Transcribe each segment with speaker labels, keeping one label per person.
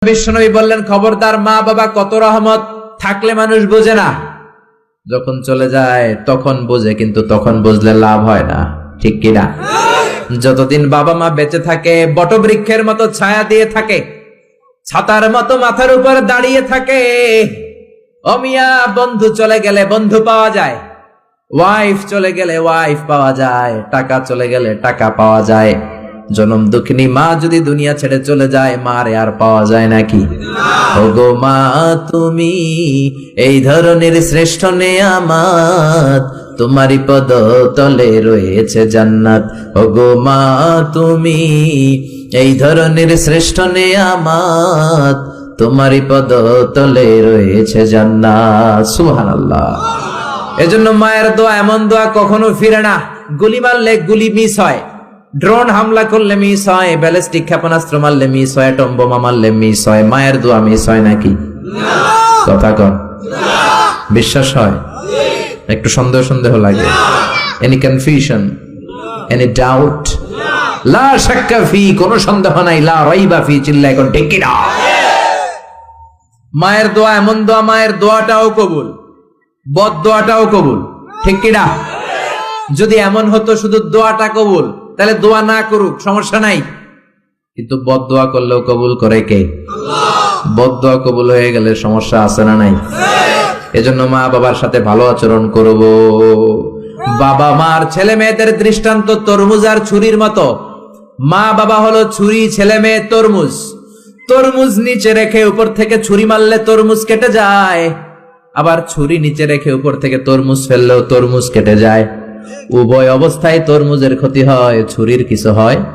Speaker 1: বিশ্বনবী বললেন, খবরদার, মা বাবা কত রহমত, থাকলে মানুষ বোঝে না, যখন চলে যায় তখন বোঝে, কিন্তু তখন বুঝলে লাভ হয় না, ঠিক কিনা? যতদিন বাবা মা বেঁচে থাকে বটবৃক্ষের মতো ছায়া দিয়ে থাকে, ছাতার মতো মাথার উপর দাঁড়িয়ে থাকে। অমিয়া, বন্ধু চলে গেলে বন্ধু পাওয়া যায়, ওয়াইফ চলে গেলে ওয়াইফ পাওয়া যায়, টাকা চলে গেলে টাকা পাওয়া যায়। জনম দুঃখিনী মা যদি দুনিয়া ছেড়ে চলে যায়, মারে আর পাওয়া যায় নাকি? ওগো মা, তুমি এই ধরনের শ্রেষ্ঠ নেয়ামত, তোমারই পদ তলে রয়েছে জান্নাত। ওগো মা, তুমি এই ধরনের শ্রেষ্ঠ নেয়ামত, তোমারই পদ তলে রয়েছে জান্নাত। সুবহানাল্লাহ। এজন্য মায়ের দোয়া এমন দোয়া কখনো ফিরে না। গুলি মারলে গুলি মিস হয়, ড্রোন হামলা করলে মিস হয়, ব্যালিস্টিক ক্ষেপণাস্ত্র মারলে মিস হয়, অ্যাটম বোমা মারলে মিস হয়, মায়ের দোয়া মিস হয় নাকি? কথা কর, বিশ্বাস হয়? একটু সন্দেহ সন্দেহ লাগে? Any confusion, any doubt? লা শাক্কা ফি, কোনো সন্দেহ নাই, লা রাইবা ফি, চিল্লায় কোন ঠিক কিনা? মায়ের দোয়া এমন দোয়া, মায়ের দোয়াটাও কবুল, বদ দোয়াটাও কবুল, ঠিক কিনা? যদি এমন হতো শুধু দোয়াটা কবুল, তাহলে দোয়া না করুক সমস্যা নাই, কিন্তু বদ দোয়া করলেও কবুল করে কে? বদ দোয়া কবুল হয়ে গেলে সমস্যা আছে না নাই? এজন্য মা বাবার সাথে ভালো আচরণ করব। বাবা মার ছেলে মেয়েদের দৃষ্টান্ত তরমুজ আর ছুরির মতো। মা বাবা হলো ছুরি, ছেলে মেয়ে তরমুজ। তরমুজ নিচে রেখে উপর থেকে ছুরি মারলে তরমুজ কেটে যায়, আবার ছুরি নিচে রেখে উপর থেকে তরমুজ ফেললেও তরমুজ কেটে যায়। উভয় অবস্থায় তরমুজের ক্ষতি হয়, ছুরির কিছু হয় না।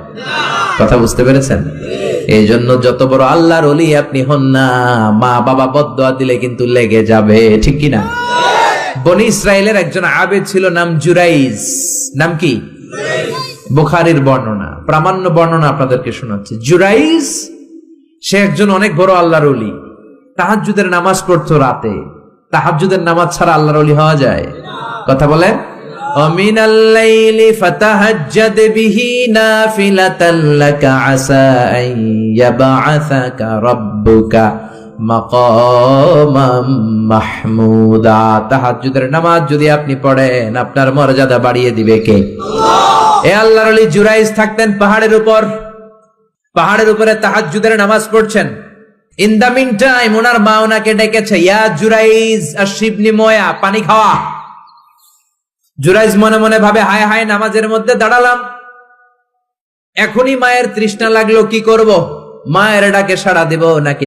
Speaker 1: কথা বুঝতে পেরেছেন? এই জন্য যত বড় আল্লাহর ওলি আপনি হন না, মা বাবা বদদোয়া দিলে কিন্তু লেগে যাবে, ঠিক কিনা? বনি ইসরায়েলের একজন আবেদ ছিল, নাম জুরাইজ। নাম কি? বুখারীর বর্ণনা, প্রামাণ্য বর্ণনা আপনাদেরকে শোনাচ্ছি। জুরাইজ, সে একজন অনেক বড় আল্লাহর ওলি। তাহাজ্জুদের নামাজ পড়তো রাতে। তাহাজ্জুদের নামাজ ছাড়া আল্লাহর ওলি হওয়া যায়? কথা বলেন। ওমিনাল লাইলি ফাতাহাজ্জাদ বিহি নাফিলাতান লাকা আসা আন ইয়াবআসাকা রাব্বুকা মাকামাম মাহমুদা। তাহাজ্জুদের নামাজ যদি আপনি পড়েন, আপনার মর্যাদা বাড়িয়ে দিবে কে? আল্লাহ। এ আল্লাহর ওলি জুরাইজ থাকতেন পাহাড়ের উপর। পাহাড়ের উপরে তাহাজ্জুদের নামাজ পড়ছেন। ইন দা মিন টাইম ওনার মা ওনাকে ডেকেছে, ইয়া জুরাইজ আশরিবনি ময়া, পানি খাওয়া। জুরাইজ মনে মনে ভাবে, হায় হায়, নামাজের মধ্যে দাঁড়ালাম, এখনই মায়ের তৃষ্ণা লাগলো, কি করব? মায়ের ডাকে সাড়া দেব নাকি